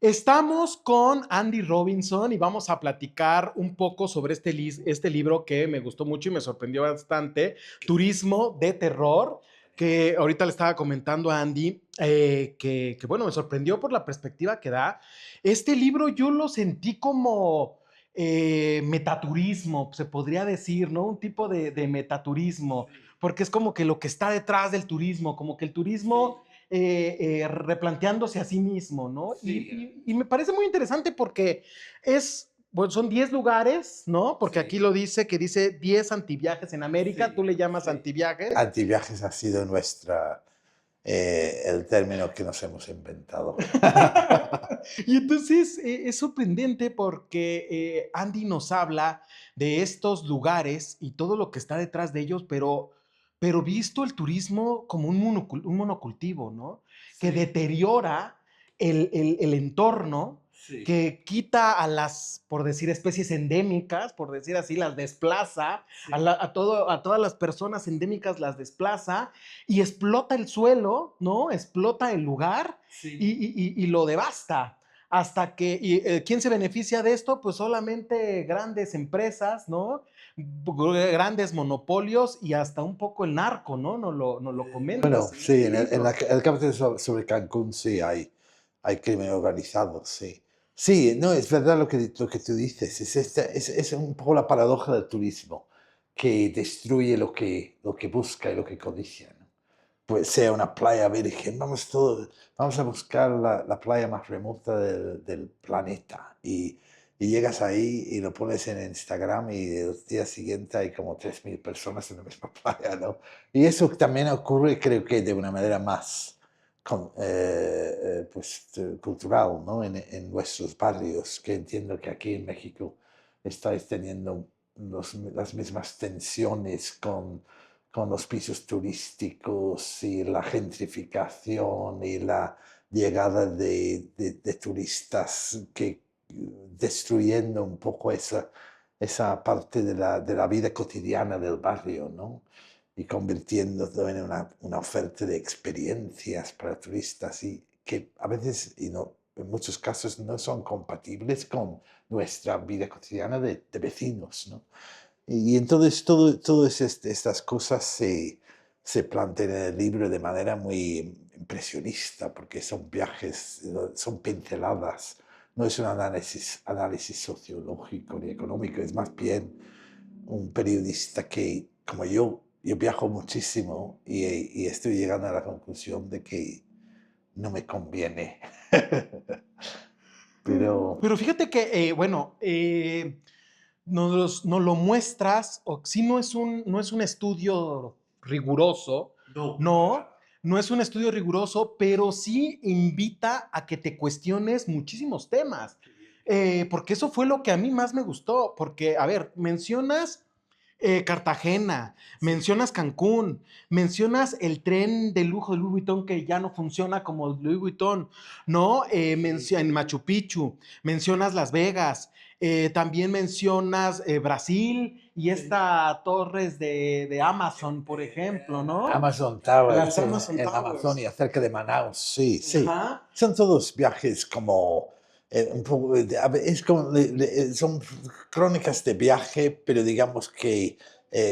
Estamos con Andy Robinson y vamos a platicar un poco sobre este libro que me gustó mucho y me sorprendió bastante, Turismo de Terror, que ahorita le estaba comentando a Andy, bueno, me sorprendió por la perspectiva que da. Este libro yo lo sentí como metaturismo, se podría decir, ¿no? Un tipo de metaturismo, porque es como que lo que está detrás del turismo, como que el turismo replanteándose a sí mismo, ¿no? Y me parece muy interesante porque bueno, son 10 lugares, ¿no? Porque aquí lo dice, que dice 10 antiviajes en América, tú le llamas antiviajes. Antiviajes ha sido el término que nos hemos inventado. Y entonces es sorprendente porque Andy nos habla de estos lugares y todo lo que está detrás de ellos, pero visto el turismo como un monocultivo, ¿no? Que deteriora el entorno, Sí. que quita a las, por decir, especies endémicas, por decir así, las desplaza, a todas las personas endémicas las desplaza y explota el suelo, ¿no? Explota el lugar y lo devasta. Hasta que, ¿quién se beneficia de esto? Pues solamente grandes empresas, ¿no? Grandes monopolios y hasta un poco el narco, ¿no? Nos lo Bueno, comentas en sí, este libro. el capítulo sobre Cancún sí hay crimen organizado, sí. Sí, no, es verdad lo que tú dices, es un poco la paradoja del turismo, que destruye lo que busca y lo que codicia, ¿no? Pues sea una playa virgen, vamos a buscar la playa más remota del planeta y llegas ahí y lo pones en Instagram y el día siguiente hay como 3.000 personas en la misma playa, ¿no? Y eso también ocurre, creo que de una manera más cultural, ¿no? En nuestros barrios, que entiendo que aquí en México estáis teniendo las mismas tensiones con los pisos turísticos y la gentrificación y la llegada de turistas que destruyendo un poco esa parte de la vida cotidiana del barrio, ¿no? Y convirtiéndolo en una oferta de experiencias para turistas y que a veces, y no, en muchos casos, no son compatibles con nuestra vida cotidiana de vecinos, ¿no? Y entonces todas estas cosas se plantean en el libro de manera muy impresionista, porque son viajes, son pinceladas, no es un análisis sociológico ni económico, es más bien un periodista que, como yo viajo muchísimo y estoy llegando a la conclusión de que no me conviene. Pero Pero fíjate que, bueno, nos lo muestras, o si no es un estudio riguroso, no, para no, nada. no es un estudio riguroso, pero sí invita a que te cuestiones muchísimos temas, Qué bien. porque eso fue lo que a mí más me gustó, porque, a ver, mencionas Cartagena, Sí, mencionas Cancún, mencionas el tren de lujo de Louis Vuitton que ya no funciona como Louis Vuitton, ¿no? sí. En Machu Picchu, mencionas Las Vegas, también mencionas Brasil y Sí. esta torres de Amazon, por ejemplo, ¿no? Amazon Tower, Las sí, Amazon en Towers. Amazonia, cerca de Manaus, sí, sí. Ajá. Son todos viajes como, un poco, es como, son crónicas de viaje, pero digamos que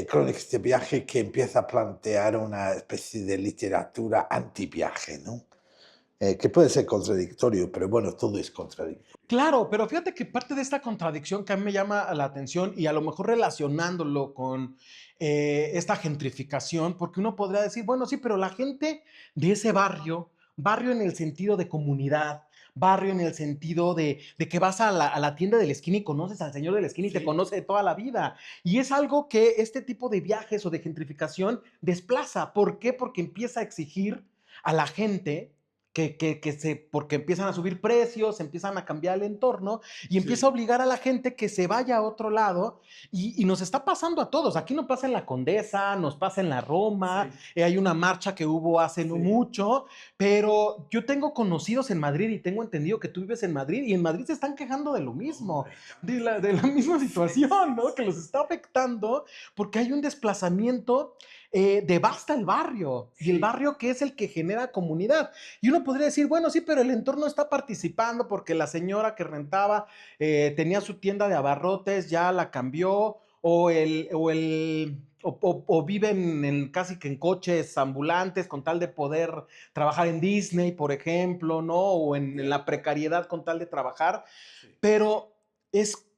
crónicas de viaje que empieza a plantear una especie de literatura anti-viaje, ¿no? Que puede ser contradictorio, pero bueno, todo es contradictorio. Claro, pero fíjate que parte de esta contradicción que a mí me llama la atención y a lo mejor relacionándolo con esta gentrificación, porque uno podría decir, bueno, sí, pero la gente de ese barrio, barrio en el sentido de comunidad, barrio en el sentido de que vas a la tienda de la esquina y conoces al señor de la esquina y te Sí, conoce de toda la vida. Y es algo que este tipo de viajes o de gentrificación desplaza. ¿Por qué? Porque empieza a exigir a la gente porque empiezan a subir precios, empiezan a cambiar el entorno y empieza a sí, obligar a la gente que se vaya a otro lado y nos está pasando a todos. Aquí nos pasa en la Condesa, nos pasa en la Roma, sí, hay una marcha que hubo hace no sí. mucho, pero yo tengo conocidos en Madrid y tengo entendido que tú vives en Madrid y en Madrid se están quejando de lo mismo, Hombre, de la misma sí, sí, situación, ¿no? Que sí. los está afectando porque hay un desplazamiento. devasta el barrio, y el Sí. barrio que es el que genera comunidad. Y uno podría decir, bueno, sí, pero el entorno está participando porque la señora que rentaba tenía su tienda de abarrotes, ya la cambió, o viven casi que en coches ambulantes con tal de poder trabajar en Disney, por ejemplo, ¿no? O en Ya. la precariedad con tal de trabajar, Sí. pero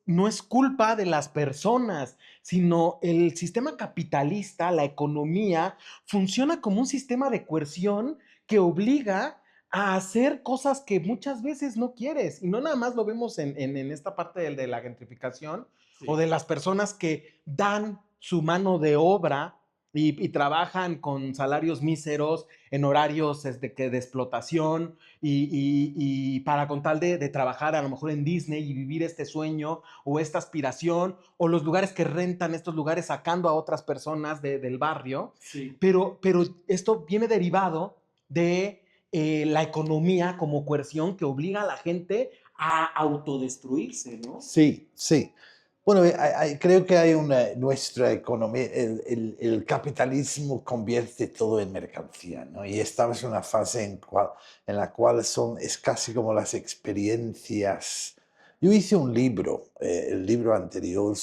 no es culpa de las personas, sino el sistema capitalista, la economía, funciona como un sistema de coerción que obliga a hacer cosas que muchas veces no quieres. Y no nada más lo vemos en esta parte de la gentrificación o Sí. de las personas que dan su mano de obra y trabajan con salarios míseros en horarios de explotación y para con tal de trabajar a lo mejor en Disney y vivir este sueño o esta aspiración, o los lugares que rentan estos lugares sacando a otras personas del barrio, Sí. pero esto viene derivado de la economía como coerción que obliga a la gente a autodestruirse, ¿no? Sí, sí. Bueno, creo que hay nuestra economía, el capitalismo convierte todo en mercancía, ¿no? Y estamos en una fase en la cual es casi como las experiencias. Yo hice un libro, el libro anterior,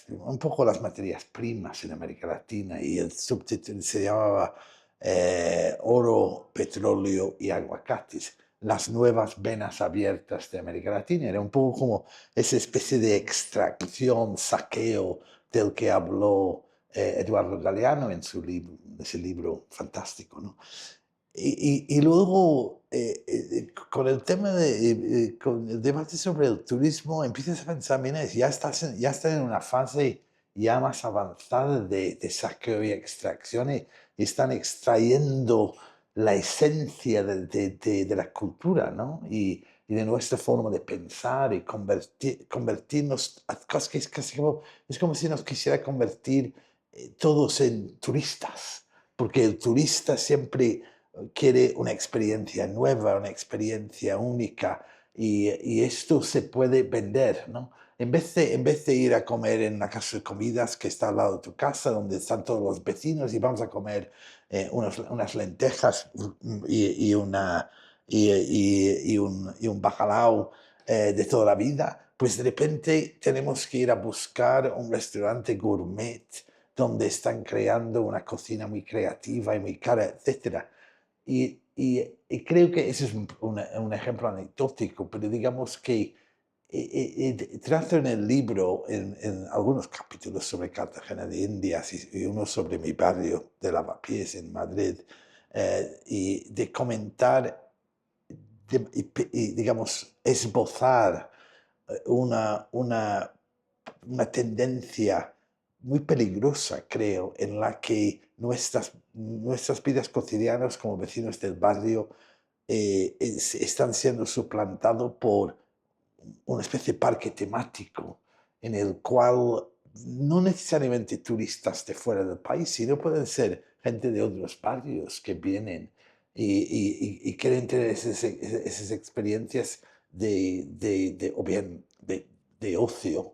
un poco las materias primas en América Latina, y el subtítulo se llamaba Oro, Petróleo y Aguacates, las nuevas venas abiertas de América Latina. Era un poco como esa especie de extracción, saqueo del que habló Eduardo Galeano en ese libro fantástico, ¿no? Y luego, con el tema con el debate sobre el turismo, empiezas a pensar, mira, ya estás en una fase ya más avanzada de saqueo y extracción, y están extrayendo la esencia de la cultura, ¿no? Y de nuestra forma de pensar y convertirnos a cosas que es como si nos quisiera convertir todos en turistas, porque el turista siempre quiere una experiencia nueva, una experiencia única, y esto se puede vender, ¿no? En vez de ir a comer en la casa de comidas que está al lado de tu casa, donde están todos los vecinos y vamos a comer unas lentejas y un bacalao de toda la vida, pues de repente tenemos que ir a buscar un restaurante gourmet donde están creando una cocina muy creativa y muy cara, etcétera. Y creo que ese es un ejemplo anecdótico, pero digamos que trato en el libro, en algunos capítulos sobre Cartagena de Indias y uno sobre mi barrio de Lavapiés en Madrid, y de comentar digamos, esbozar una tendencia muy peligrosa, creo, en la que nuestras vidas cotidianas como vecinos del barrio están siendo suplantados por una especie de parque temático en el cual no necesariamente turistas de fuera del país, sino pueden ser gente de otros barrios que vienen y quieren tener esas experiencias o bien de ocio.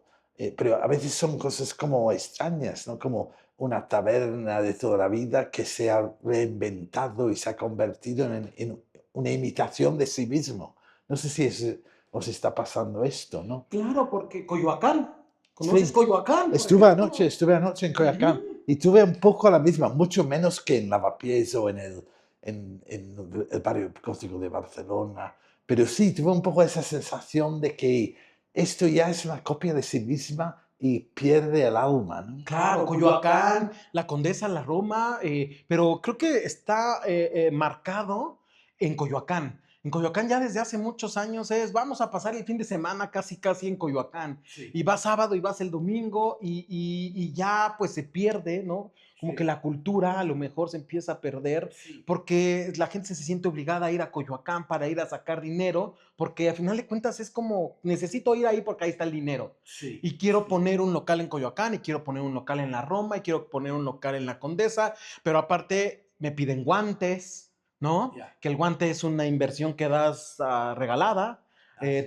Pero a veces son cosas como extrañas, ¿no? Como una taberna de toda la vida que se ha reinventado y se ha convertido en una imitación de sí mismo. No sé si os está pasando esto, ¿no? Claro, porque Coyoacán, ¿conoces Sí, Coyoacán, por ejemplo? estuve anoche en Coyoacán Ujú. y tuve un poco la misma, mucho menos que en Lavapiés o en el barrio gótico de Barcelona, pero sí, tuve un poco esa sensación de que esto ya es una copia de sí misma y pierde el alma, ¿no? Claro, Claro, Coyoacán, Coyoacán. la Condesa, la Roma, pero creo que está marcado en Coyoacán. En Coyoacán ya desde hace muchos años vamos a pasar el fin de semana casi casi en Coyoacán. Sí, Y vas sábado y vas el domingo y ya pues se pierde, ¿no? Como que sí, la cultura a lo mejor se empieza a perder sí. porque la gente se siente obligada a ir a Coyoacán para ir a sacar dinero, porque al final de cuentas es como, necesito ir ahí porque ahí está el dinero Sí, y quiero poner un local en Coyoacán y quiero poner un local en la Roma y quiero poner un local en la Condesa, pero aparte me piden guantes, ¿no? ya. Que el guante es una inversión que das regalada.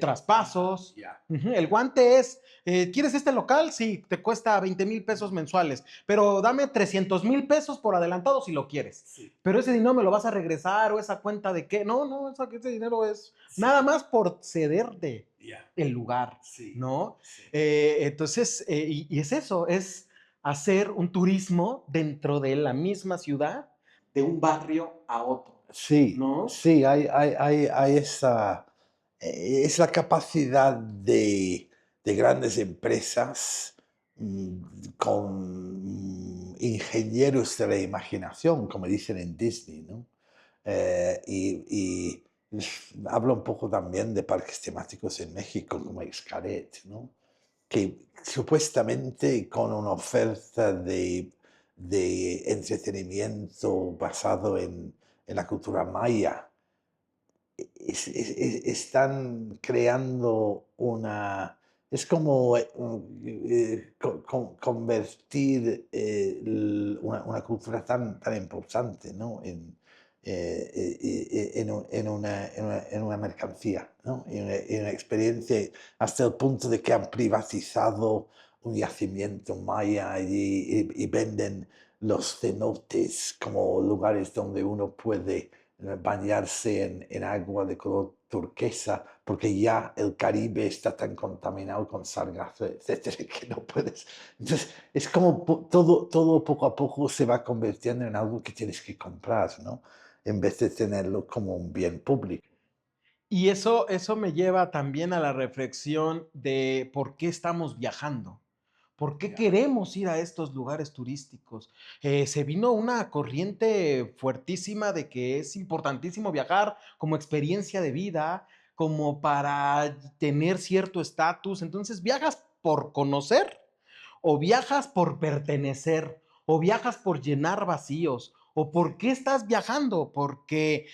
traspasos. Ya. El guante es, ¿quieres este local? Sí, te cuesta 20,000 pesos mensuales, pero dame 300,000 pesos por adelantado si lo quieres. Sí, Pero ese dinero me lo vas a regresar o esa cuenta de qué. No, no, ese dinero es sí, nada más por cederte ya, el lugar, sí, ¿no? sí, Entonces, y es eso, es hacer un turismo dentro de la misma ciudad, de un barrio a otro, sí, ¿no? sí, hay esa, es la capacidad de grandes empresas con ingenieros de la imaginación, como dicen en Disney, ¿no? Y hablo un poco también de parques temáticos en México, como Xcaret, ¿no? Que supuestamente con una oferta de entretenimiento basado en la cultura maya, están creando una... Es como convertir una cultura tan importante, ¿no? En una mercancía, ¿no? En una experiencia, hasta el punto de que han privatizado un yacimiento maya y venden los cenotes como lugares donde uno puede bañarse en agua de color turquesa, porque ya el Caribe está tan contaminado con sargazo, etcétera, que no puedes. Entonces, es como todo poco a poco se va convirtiendo en algo que tienes que comprar, ¿no? En vez de tenerlo como un bien público. Y eso me lleva también a la reflexión de por qué estamos viajando. ¿Por qué Ya. queremos ir a estos lugares turísticos? Se vino una corriente fuertísima de que es importantísimo viajar como experiencia de vida, como para tener cierto estatus. Entonces, ¿viajas por conocer o viajas por pertenecer o viajas por llenar vacíos? ¿O por qué estás viajando? Porque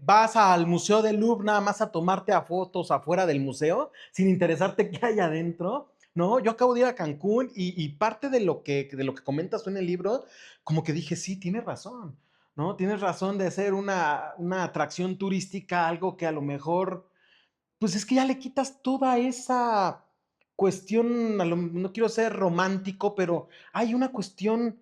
vas al Museo del Louvre nada más a tomarte a fotos afuera del museo sin interesarte qué hay adentro. No, yo acabo de ir a Cancún y parte de lo que comentas tú en el libro, como que dije, sí, tienes razón, ¿no? Tienes razón de ser una atracción turística, algo que a lo mejor, pues es que ya le quitas toda esa cuestión, no quiero ser romántico, pero hay una cuestión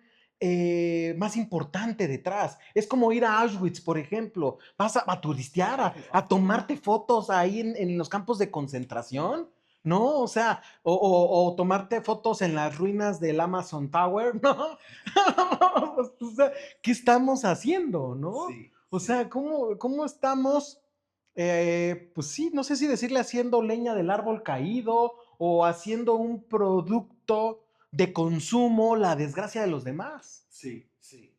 más importante detrás. Es como ir a Auschwitz, por ejemplo. Vas a turistear, a tomarte fotos ahí en los campos de concentración, ¿no? O sea, o tomarte fotos en las ruinas del Amazon Tower, ¿no? O sea, ¿qué estamos haciendo, no? Sí, O sí. sea, ¿cómo estamos? Pues sí, no sé si decirle haciendo leña del árbol caído o haciendo un producto de consumo, la desgracia de los demás. Sí, sí.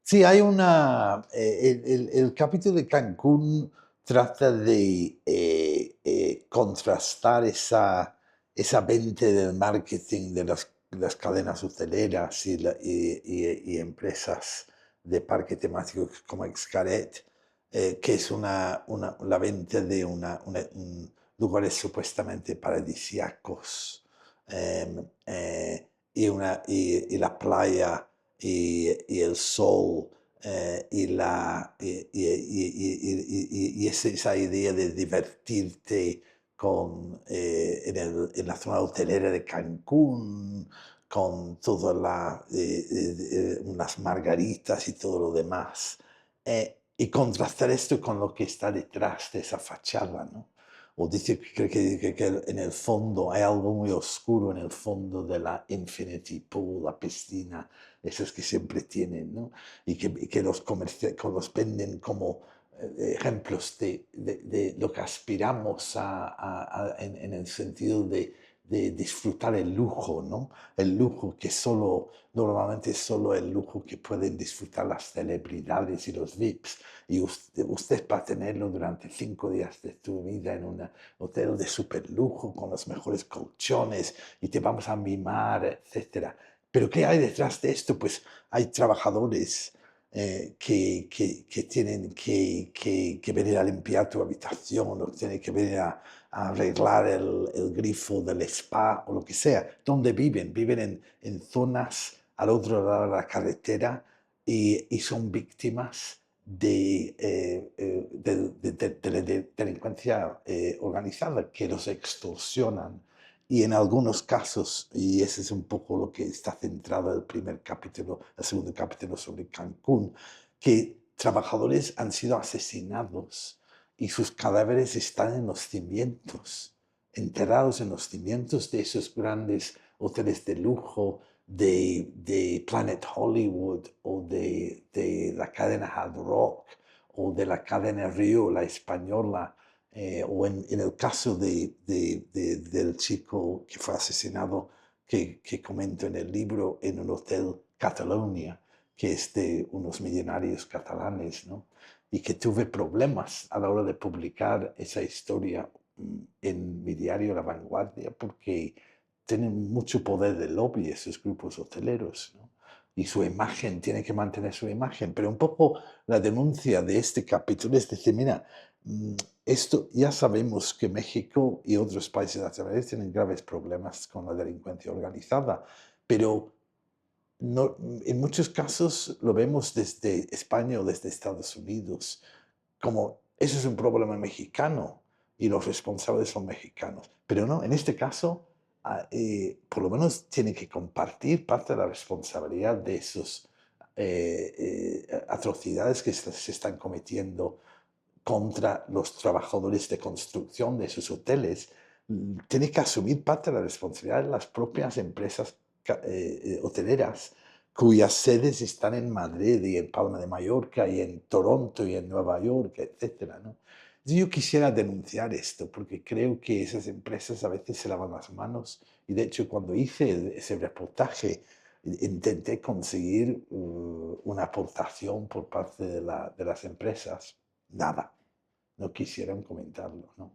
Sí, hay una... el capítulo de Cancún trata de contrastar esa venta del marketing de las cadenas hoteleras y empresas de parque temático como Xcaret, que es la venta de lugares supuestamente paradisíacos, y la playa y el sol, y esa idea de divertirte en la zona hotelera de Cancún, con todas unas margaritas y todo lo demás. Y contrastar esto con lo que está detrás de esa fachada, ¿no? O dice que en el fondo hay algo muy oscuro en el fondo de la infinity pool, la piscina, esos que siempre tienen, ¿no? Y que los venden como ejemplos de lo que aspiramos en el sentido de disfrutar el lujo, ¿no? El lujo que normalmente es solo el lujo que pueden disfrutar las celebridades y los VIPs. Y usted para tenerlo durante 5 días de tu vida en un hotel de super lujo, con los mejores colchones, y te vamos a mimar, etcétera. Pero ¿qué hay detrás de esto? Pues hay trabajadores que tienen que venir a limpiar tu habitación, o tienen que venir a arreglar el grifo del spa o lo que sea. ¿Dónde viven? Viven en zonas al otro lado de la carretera y son víctimas de delincuencia organizada que los extorsionan. Y en algunos casos, y ese es un poco lo que está centrado el primer capítulo, el segundo capítulo sobre Cancún, que trabajadores han sido asesinados y sus cadáveres están en los cimientos, enterrados en los cimientos de esos grandes hoteles de lujo, de Planet Hollywood o de la cadena Hard Rock o de la cadena Río, la española, o en el caso del chico que fue asesinado, que comento en el libro, en un hotel Catalonia, que es de unos millonarios catalanes, ¿no? Y que tuve problemas a la hora de publicar esa historia en mi diario La Vanguardia, porque tienen mucho poder de lobby esos grupos hoteleros, ¿no? Y su imagen, tiene que mantener su imagen. Pero un poco la denuncia de este capítulo es decir, mira, esto ya sabemos que México y otros países latinoamericanos tienen graves problemas con la delincuencia organizada, pero no, en muchos casos lo vemos desde España o desde Estados Unidos, como eso es un problema mexicano y los responsables son mexicanos. Pero no, en este caso, por lo menos tienen que compartir parte de la responsabilidad de esas atrocidades que se están cometiendo contra los trabajadores de construcción de esos hoteles. Tiene que asumir parte de la responsabilidad de las propias empresas hoteleras cuyas sedes están en Madrid y en Palma de Mallorca y en Toronto y en Nueva York, etcétera, ¿no? Yo quisiera denunciar esto porque creo que esas empresas a veces se lavan las manos y de hecho cuando hice ese reportaje intenté conseguir una aportación por parte de las empresas. Nada, no quisieran comentarlo, ¿no?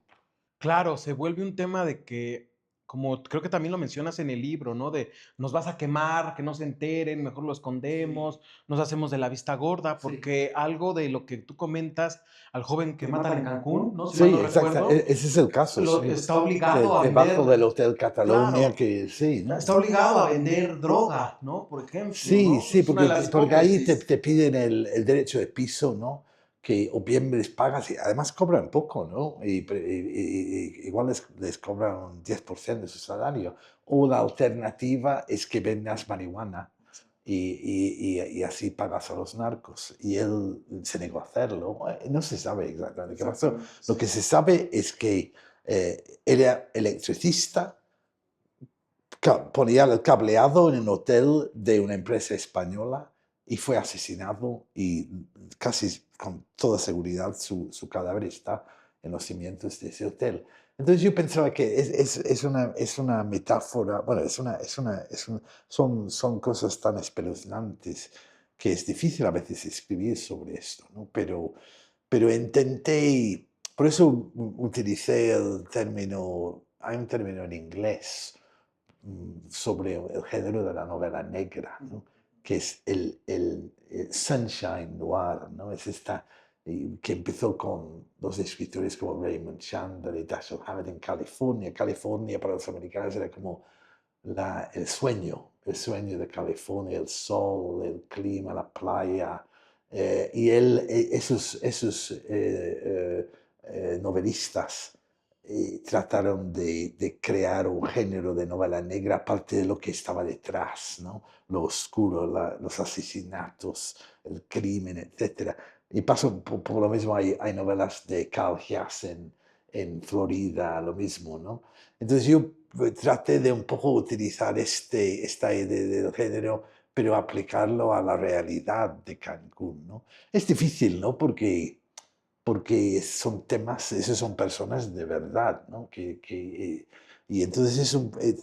Claro, se vuelve un tema de que, como creo que también lo mencionas en el libro, ¿no? De nos vas a quemar, que no se enteren, mejor lo Sí, escondemos, nos hacemos de la vista gorda, sí. porque algo de lo que tú comentas al joven que matan en Cancún, ¿no? Si mal Sí, no exacto. recuerdo, Ese es el caso, lo sí. está obligado a Debajo del vender, Hotel Catalonia, claro, que sí, ¿no? está obligado a vender droga, ¿no? Por ejemplo, Sí, ¿no? sí, Es una de porque, las porque ahí hipótesis. te piden el derecho de piso, ¿no? Que o bien les pagas, y además cobran poco, ¿no? Igual les cobran un 10% de su salario. O la alternativa es que vendas marihuana y así pagas a los narcos. Y él se negó a hacerlo. No se sabe exactamente qué pasó. Exactamente, Lo sí. que se sabe es que era electricista, ponía el cableado en un hotel de una empresa española y fue asesinado y casi con toda seguridad su cadáver está en los cimientos de ese hotel. Entonces yo pensaba que es una metáfora, bueno, son cosas tan espeluznantes que es difícil a veces escribir sobre esto, ¿no? Pero intenté, por eso utilicé el término, hay un término en inglés sobre el género de la novela negra, ¿no? Que es el sunshine noir, ¿no? Es esta que empezó con los escritores como Raymond Chandler y Dashiell Hammett en California. California para los americanos era como el sueño de California, el sol, el clima, la playa. Y novelistas trataron de crear un género de novela negra aparte de lo que estaba detrás, ¿no? Lo oscuro, los asesinatos, el crimen, etcétera. Y pasó por lo mismo, hay novelas de Carl Hiass en Florida, lo mismo, ¿no? Entonces yo traté de un poco utilizar esta idea del género, pero aplicarlo a la realidad de Cancún, ¿no? Es difícil, ¿no? Porque son temas, esos son personas de verdad, ¿no? Y entonces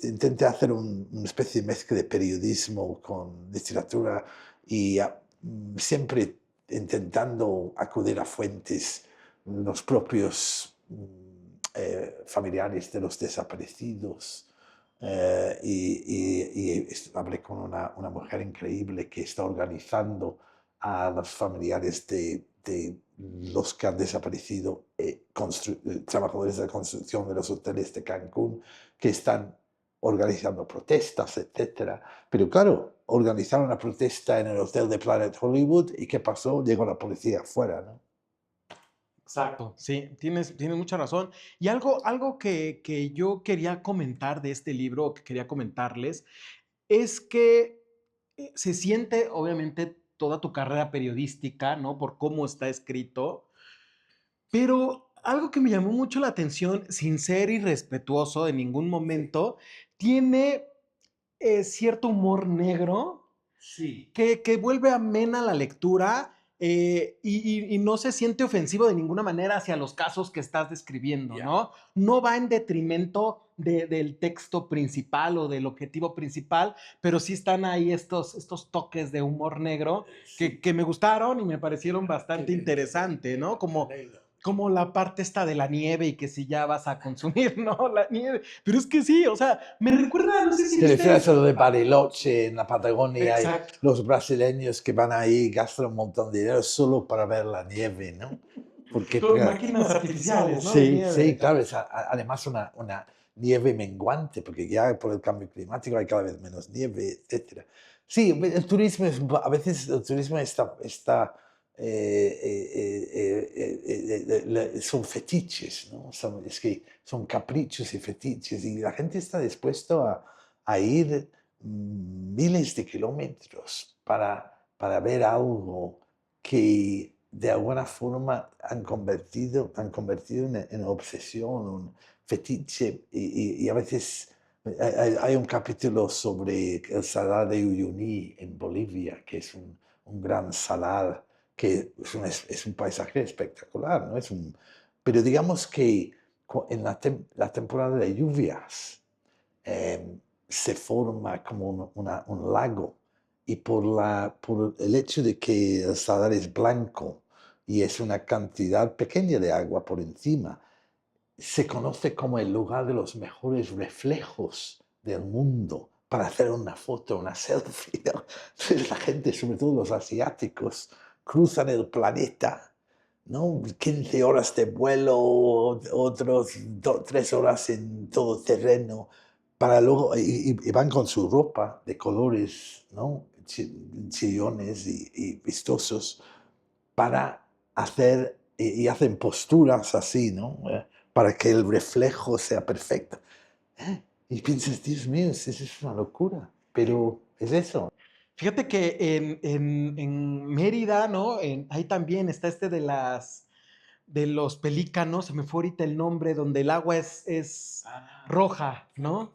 intenté hacer una especie de mezcla de periodismo con literatura y siempre intentando acudir a fuentes, los propios familiares de los desaparecidos. Hablé con una mujer increíble que está organizando a los familiares de los que han desaparecido, trabajadores de construcción de los hoteles de Cancún, que están organizando protestas, etcétera. Pero claro, organizaron una protesta en el hotel de Planet Hollywood y ¿qué pasó? Llegó la policía afuera, ¿no? Exacto, sí, tienes mucha razón. Y algo que yo quería comentar de este libro, que quería comentarles, es que se siente, obviamente, toda tu carrera periodística, ¿no? Por cómo está escrito, pero algo que me llamó mucho la atención, sin ser irrespetuoso en ningún momento, tiene cierto humor negro Sí. que vuelve amena la lectura y no se siente ofensivo de ninguna manera hacia los casos que estás describiendo, Ya. ¿no? No va en detrimento del texto principal o del objetivo principal, pero sí están ahí estos toques de humor negro Sí. que me gustaron y me parecieron Qué bastante bien, qué bien, interesante, me ¿no? Como, alegro. como la parte esta de la nieve y que si ya vas a consumir, ¿no? La nieve. Pero es que sí, o sea, me recuerda, no sé si ¿Te refieres a viste... lo de Bariloche en la Patagonia y Exacto. los brasileños que van ahí y gastan un montón de dinero solo para ver la nieve, ¿no? Porque, Con máquinas artificiales, ¿no? De sí, sí, nieve. claro, es además una nieve menguante, porque ya por el cambio climático hay cada vez menos nieve, etcétera. Sí, el turismo es, a veces el turismo está son fetiches, ¿no? Es que son caprichos y fetiches y la gente está dispuesto a ir miles de kilómetros para ver algo que de alguna forma han convertido en obsesión, un fetiche, y a veces hay un capítulo sobre el salar de Uyuni en Bolivia, que es un gran salar, que es un paisaje espectacular, ¿no? Pero digamos que en la temporada de lluvias, se forma como un lago y por el hecho de que el salar es blanco y es una cantidad pequeña de agua por encima, se conoce como el lugar de los mejores reflejos del mundo para hacer una foto, una selfie, ¿no? Entonces la gente, sobre todo los asiáticos, cruzan el planeta, ¿no? 15 horas de vuelo, otros 3 horas en todo terreno, para luego, y van con su ropa de colores, ¿no? Chillones y vistosos para hacer, y hacen posturas así, ¿no? Para que el reflejo sea perfecto. Y piensas, Dios mío, eso es una locura, pero es eso. Fíjate que en Mérida, ¿no? Ahí también está este de los pelícanos, se me fue ahorita el nombre, donde el agua es roja, ¿no?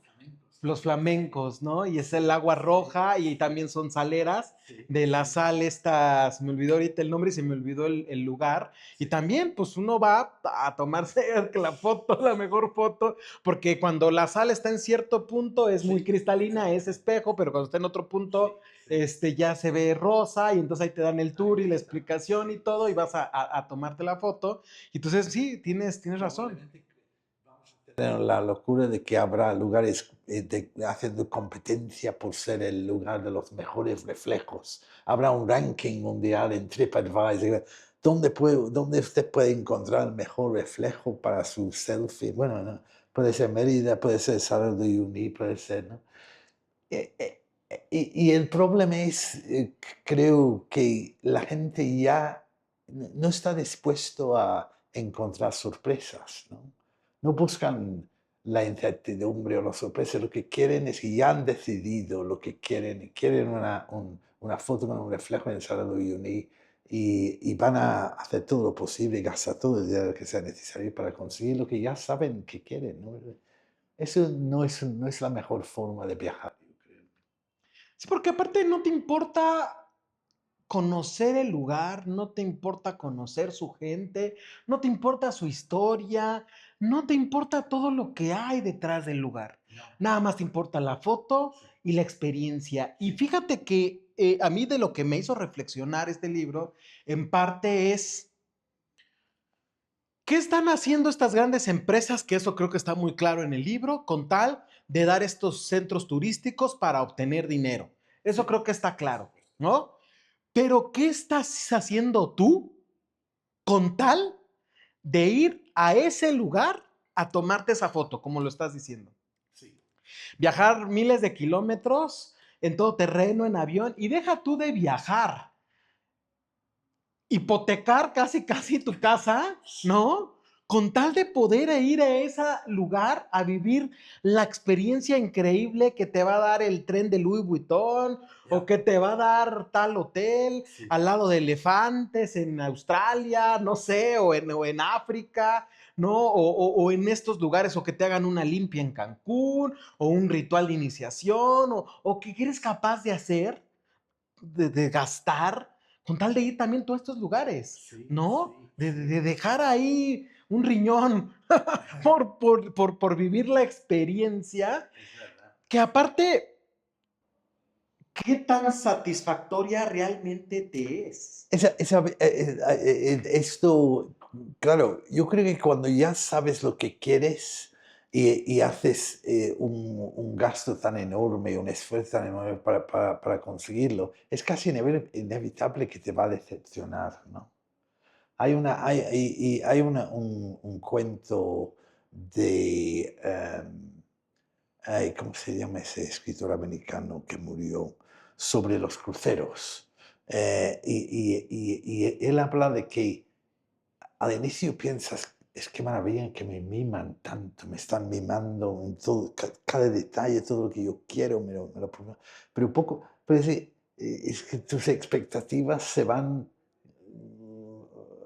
Los flamencos, ¿no? Y es el agua roja y también son saleras Sí, de la sí, sal esta, se me olvidó ahorita el nombre y se me olvidó el lugar. Y sí. también, pues uno va a tomarse la foto, la mejor foto, porque cuando la sal está en cierto punto es muy Sí, cristalina, es exacto. espejo, pero cuando está en otro punto, Sí, sí. ya se ve rosa y entonces ahí te dan el tour y Ahí la está. explicación y Sí, todo y sí. vas a tomarte la foto. Y entonces, sí, tienes razón. Probablemente vamos a tener la locura de que habrá lugares haciendo competencia por ser el lugar de los mejores reflejos. Habrá un ranking mundial en TripAdvisor. ¿Dónde usted puede encontrar el mejor reflejo para su selfie? Bueno, no, puede ser Mérida, puede ser Salar de Uyuni, puede ser, ¿no? Eh, eh, y el problema es, creo que la gente ya no está dispuesto a encontrar sorpresas, ¿no? No buscan la incertidumbre o la sorpresa, lo que quieren es que ya han decidido lo que quieren, y quieren una foto con un reflejo en el Salado de Uyuni y van a hacer todo lo posible y gastar todo el dinero que sea necesario para conseguir lo que ya saben que quieren, ¿no? Eso no es la mejor forma de viajar, yo creo. Sí, porque aparte no te importa conocer el lugar, no te importa conocer su gente, no te importa su historia, no te importa todo lo que hay detrás del lugar. No, Nada más te importa la foto sí, y la experiencia. Y sí, fíjate que a mí de lo que me hizo reflexionar este libro, en parte es, ¿qué están haciendo estas grandes empresas? Que eso creo que está muy claro en el libro, con tal de dar estos centros turísticos para obtener dinero. Eso sí, creo que está por claro, supuesto. ¿no? Pero ¿qué estás haciendo tú con tal de ir a ese lugar a tomarte esa foto, como lo estás diciendo? Sí, Viajar miles de kilómetros en todo terreno, en avión, y deja tú de viajar, hipotecar casi, casi tu casa, ¿no? Con tal de poder ir a ese lugar a vivir la experiencia increíble que te va a dar el tren de Louis Vuitton o que te va a dar tal hotel Sí. al lado de elefantes en Australia, no sé, o en África, ¿no? O en estos lugares, o que te hagan una limpia en Cancún, o un ritual de iniciación, o que eres capaz de hacer, de gastar, con tal de ir también a todos estos lugares, Sí, ¿no? sí, De sí. dejar ahí un riñón por vivir la experiencia, Es verdad. que aparte, ¿qué tan satisfactoria realmente te es? Esto, claro, yo creo que cuando ya sabes lo que quieres y haces un gasto tan enorme, un esfuerzo tan enorme para conseguirlo, es casi inevitable que te va a decepcionar, ¿no? Hay un cuento de, ay, ¿cómo se llama ese escritor americano que murió? Sobre los cruceros. Y él habla de que al inicio piensas, es que maravilla que me miman tanto, me están mimando en todo, cada detalle, todo lo que yo quiero, pero poco, pero es que tus expectativas se van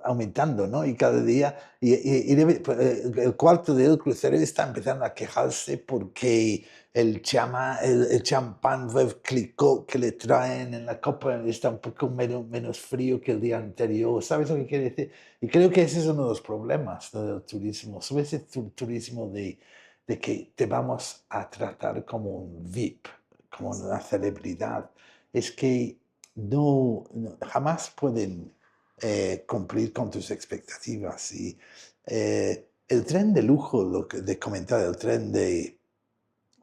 aumentando, ¿no? Y cada día, el cuarto del crucero está empezando a quejarse porque el champán Veuve Clicquot que le traen en la copa está un poco menos frío que el día anterior. ¿Sabes lo que quiere decir? Y creo que ese es uno de los problemas, ¿no?, del turismo, sobre ese turismo de que te vamos a tratar como un VIP, como una celebridad. Es que jamás pueden cumplir con tus expectativas. Y el tren de lujo, lo que de comentar, el tren de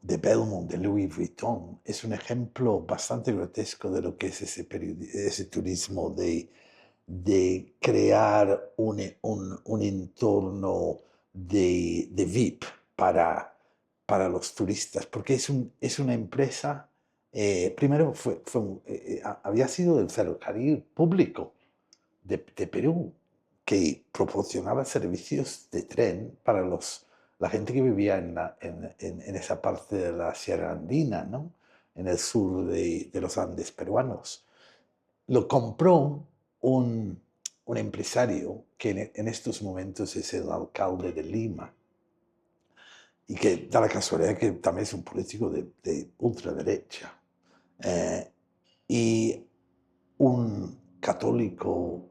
Belmont, de Louis Vuitton, es un ejemplo bastante grotesco de lo que es ese turismo de crear un entorno de VIP para los turistas, porque es una empresa, primero había sido el ferrocarril público de Perú, que proporcionaba servicios de tren para la gente que vivía en esa parte de la Sierra Andina, ¿no?, en el sur de los Andes peruanos. Lo compró un empresario que en estos momentos es el alcalde de Lima y que da la casualidad que también es un político de ultraderecha. Eh, y un católico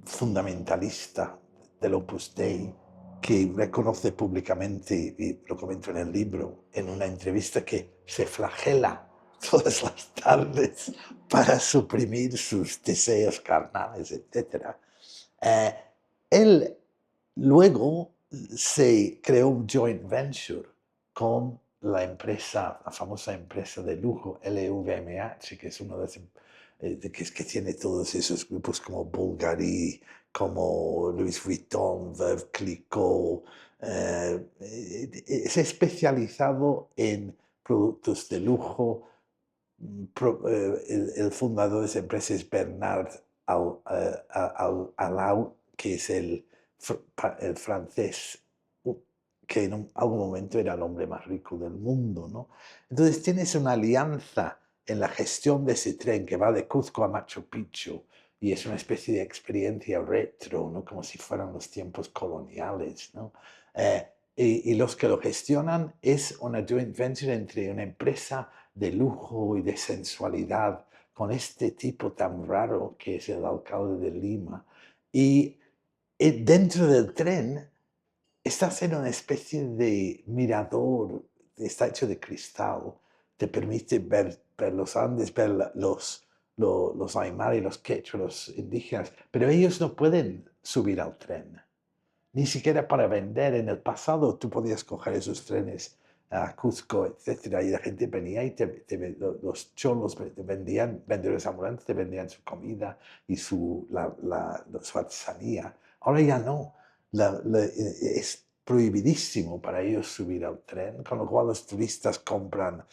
fundamentalista del Opus Dei que reconoce públicamente, y lo comento en el libro, en una entrevista, que se flagela todas las tardes para suprimir sus deseos carnales, etc. Eh, Él luego se creó un joint venture con la famosa empresa de lujo LVMH, que es uno que tiene todos esos grupos como Bulgari, como Louis Vuitton, Veuve Clicquot. Es especializado en productos de lujo. El fundador de esa empresa es Bernard Arnault, que es el francés que en algún momento era el hombre más rico del mundo, ¿no? Entonces tienes una alianza en la gestión de ese tren que va de Cuzco a Machu Picchu y es una especie de experiencia retro, ¿no?, como si fueran los tiempos coloniales, ¿no? Y los que lo gestionan es una joint venture entre una empresa de lujo y de sensualidad con este tipo tan raro que es el alcalde de Lima. Y dentro del tren estás en una especie de mirador, está hecho de cristal, te permite ver los Andes, ver los Aymara y los Quechua, los indígenas, pero ellos no pueden subir al tren, ni siquiera para vender. En el pasado tú podías coger esos trenes a Cuzco, etcétera, y la gente venía y los cholos te vendían, vendedores ambulantes te vendían su comida y su artesanía. Ahora ya no. Es prohibidísimo para ellos subir al tren, con lo cual los turistas compran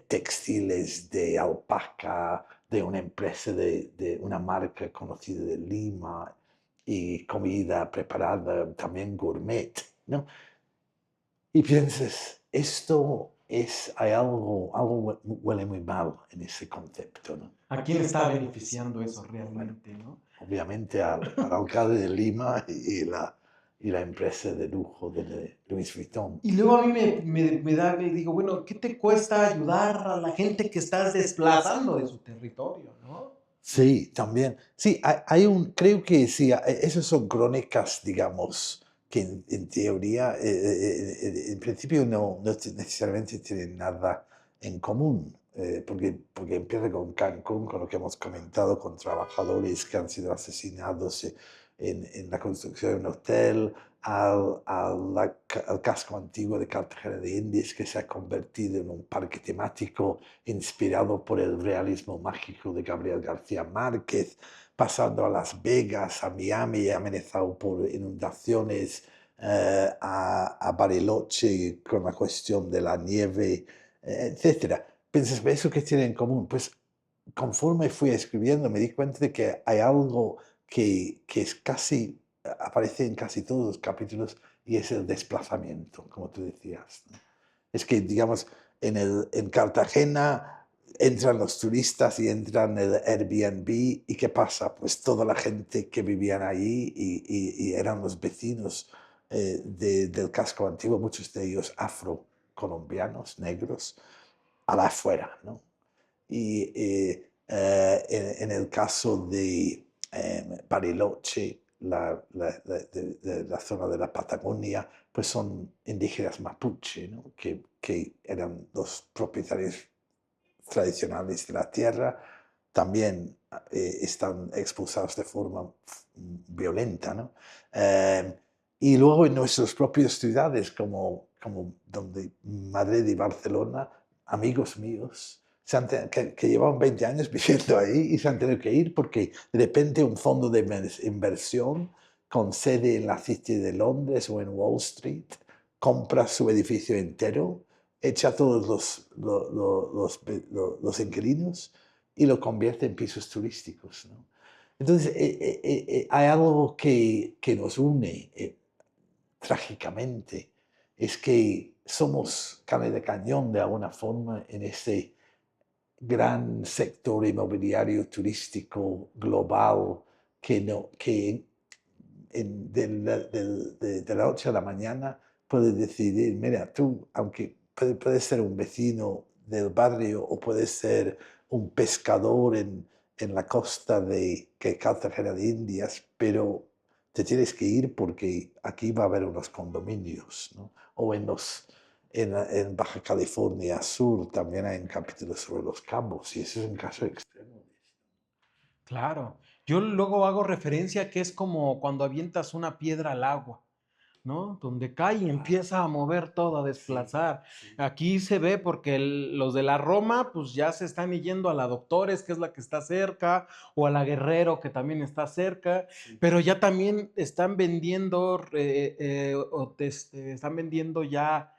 textiles de alpaca de una empresa, de una marca conocida de Lima, y comida preparada también gourmet, ¿no? Y piensas, hay algo huele muy mal en ese concepto, ¿no? ¿A quién está beneficiando eso Bueno, realmente, no? obviamente al alcalde de Lima y la empresa de lujo de Louis Vuitton. Y luego a mí me da, me digo, bueno, ¿qué te cuesta ayudar a la gente que estás desplazando de su territorio, no? Sí, también. Sí, creo que sí, esas son crónicas, digamos, que en teoría, en principio no necesariamente tienen nada en común, porque empieza con Cancún, con lo que hemos comentado, con trabajadores que han sido asesinados en la construcción de un hotel, al casco antiguo de Cartagena de Indias, que se ha convertido en un parque temático inspirado por el realismo mágico de Gabriel García Márquez, pasando a Las Vegas, a Miami, amenazado por inundaciones, a Bariloche con la cuestión de la nieve, etcétera. Piensas, ¿eso qué tiene en común? Pues conforme fui escribiendo me di cuenta de que hay algo que es casi, aparece en casi todos los capítulos, y es el desplazamiento, como tú decías, ¿no? Es que, digamos, en Cartagena entran los turistas y entran el Airbnb, ¿y qué pasa? Pues toda la gente que vivían allí y eran los vecinos del casco antiguo, muchos de ellos afrocolombianos, negros, a la afuera, ¿no? Y en el caso de Bariloche, la zona de la Patagonia, pues son indígenas mapuche, ¿no? Que eran los propietarios tradicionales de la tierra, también están expulsados de forma violenta, ¿no? Eh, y luego en nuestras propias ciudades, como donde Madrid y Barcelona, amigos míos que llevaban 20 años viviendo ahí y se han tenido que ir porque de repente un fondo de inversión con sede en la City de Londres o en Wall Street compra su edificio entero, echa a todos los inquilinos y lo convierte en pisos turísticos, ¿no? Entonces, hay algo que nos une trágicamente, es que somos carne de cañón de alguna forma en ese gran sector inmobiliario turístico global que de la noche a la mañana puedes decidir, mira, tú, aunque puedes ser un vecino del barrio o puedes ser un pescador en la costa de Cartagena de Indias, pero te tienes que ir porque aquí va a haber unos condominios, ¿no? O en Baja California Sur también hay un capítulo sobre los cabos, y ese es un caso extremo. Claro. Yo luego hago referencia que es como cuando avientas una piedra al agua, ¿no? Donde cae y empieza a mover todo, a Sí, desplazar. sí, Aquí se ve porque los de la Roma, pues ya se están yendo a la Doctores, que es la que está cerca, o a la Guerrero, que también está cerca, sí. pero ya también están vendiendo, están vendiendo ya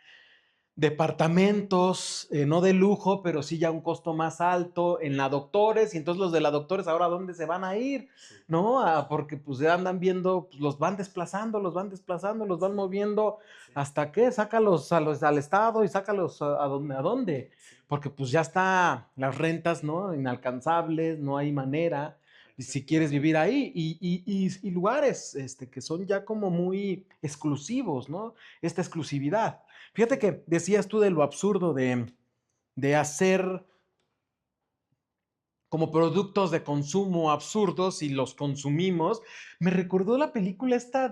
departamentos, no de lujo, pero sí ya un costo más alto en la Doctores, y entonces los de la Doctores ahora, ¿a dónde se van a ir? Sí, ¿No? Porque pues ya andan viendo, pues, los van desplazando, los van desplazando, los van moviendo, sí, ¿hasta qué? Sácalos al Estado y sácalos a dónde, sí, porque pues ya está las rentas, ¿no? Inalcanzables, no hay manera, y si quieres vivir ahí, y lugares que son ya como muy exclusivos, ¿no? Esta exclusividad. Fíjate sí. que decías tú de lo absurdo de hacer como productos de consumo absurdos y los consumimos. Me recordó la película esta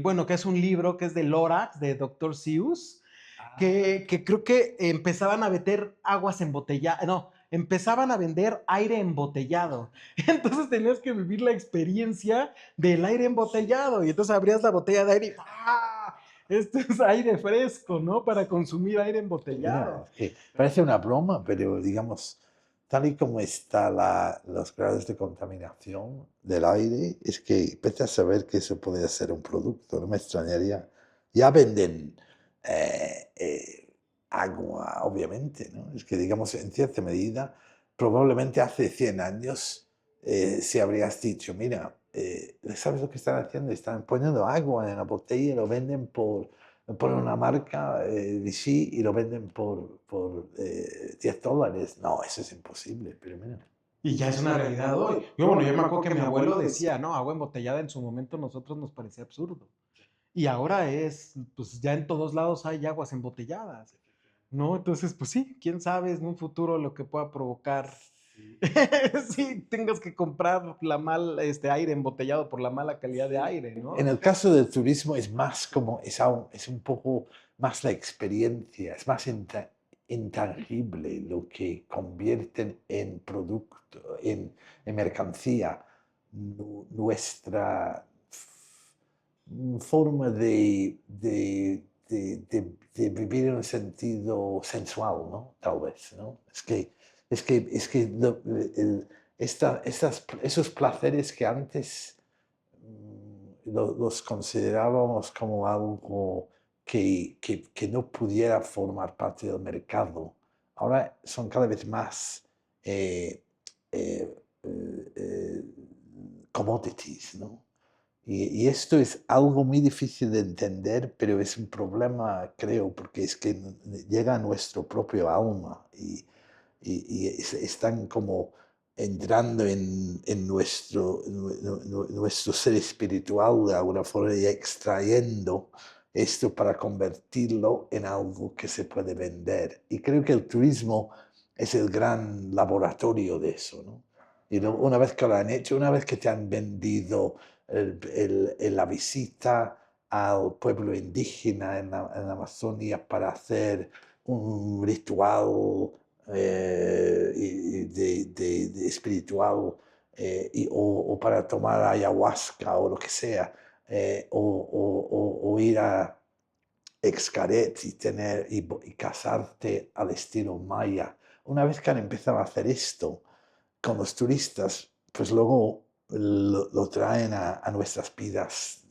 bueno, que es un libro que es de Lorax, de Dr. Seuss, Ah, que creo que empezaban a vender aguas embotelladas, no, empezaban a vender aire embotellado. Entonces tenías que vivir la experiencia del aire sí. embotellado y entonces abrías la botella de aire y ¡ah! Esto es aire fresco, ¿no? Para consumir aire Mira, embotellado. es que parece una broma, pero digamos, tal y como están los grados de contaminación del aire, es que empiezas a saber que eso podría ser un producto, no me extrañaría. ya venden agua, obviamente, ¿no? Es que, digamos, en cierta medida, probablemente hace 100 años, si habrías dicho, mira, ¿sabes lo que están haciendo? Están poniendo agua en la botella y lo venden ponen una marca Vichy y lo venden por $10. No, eso es imposible, pero mira. Y ya es una realidad hoy. Yo me acuerdo que mi abuelo decía, no, agua embotellada en su momento a nosotros nos parecía absurdo. Y ahora pues ya en todos lados hay aguas embotelladas, ¿no? Entonces, pues sí, quién sabe en un futuro lo que pueda provocar. Sí, tengas que comprar aire embotellado por la mala calidad de aire, En ¿no? el caso del turismo es más como, es un poco más la experiencia, es más intangible lo que convierten en producto, en mercancía, nuestra forma de vivir en un sentido sensual, ¿no? Tal vez, ¿no? Es que esos placeres que antes los considerábamos como algo que no pudiera formar parte del mercado. Ahora son cada vez más eh, eh, eh, commodities, ¿no? Y esto es algo muy difícil de entender, pero es un problema, creo, porque es que llega a nuestro propio alma y están como entrando en nuestro ser espiritual de alguna forma y extrayendo esto para convertirlo en algo que se puede vender. Y creo que el turismo es el gran laboratorio de eso, ¿no? Y una vez que lo han hecho, una vez que te han vendido la visita al pueblo indígena en la Amazonia para hacer un ritual de espiritual o para tomar ayahuasca o lo que sea, o ir a Xcaret y casarte al estilo maya. Una vez que han empezado a hacer esto con los turistas, pues luego lo traen a nuestras vidas,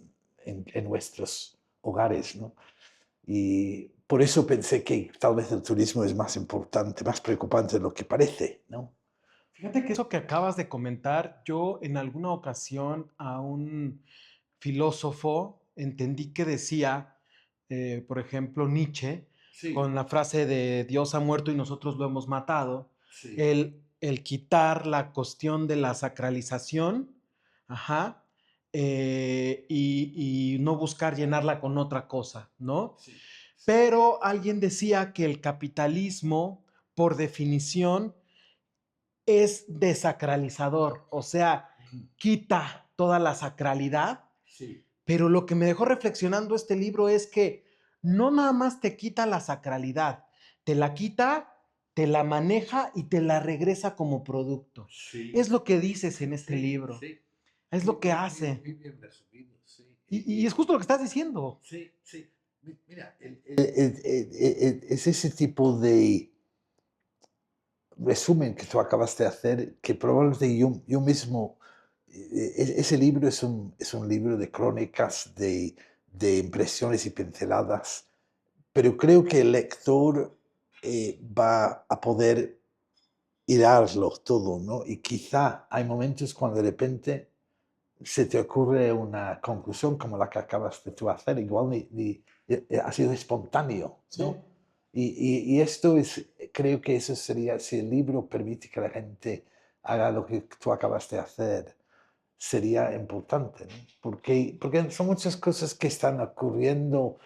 en nuestros hogares, ¿no? Y por eso pensé que tal vez el turismo es más importante, más preocupante de lo que parece, ¿no? Fíjate que eso que acabas de comentar, yo en alguna ocasión a un filósofo entendí que decía, por ejemplo, Nietzsche, Sí, con la frase de Dios ha muerto y nosotros lo hemos matado, sí, el quitar la cuestión de la sacralización, ajá, y no buscar llenarla con otra cosa, ¿no? sí, sí. Pero alguien decía que el capitalismo, por definición, es desacralizador, o sea, Ujú. quita toda la sacralidad, Sí, pero lo que me dejó reflexionando este libro es que no nada más te quita la sacralidad, te la quita, te la maneja y te la regresa como producto. sí, Es lo que dices en este sí, libro, sí. es Muy, lo que muy, muy, hace. muy bien resumido, sí. Y es justo lo que estás diciendo. Sí, sí. Mira, es ese tipo de resumen que tú acabas de hacer, que probablemente yo mismo, ese libro es un libro de crónicas, de impresiones y pinceladas, pero creo que el lector va a poder hilarlo todo, ¿no? Y quizá hay momentos cuando de repente se te ocurre una conclusión como la que acabas de tú hacer, igual ha sido espontáneo, Sí. ¿no? Y esto es, creo que eso sería, si el libro permite que la gente haga lo que tú acabas de hacer, sería importante, ¿no? Porque son muchas cosas que están ocurriendo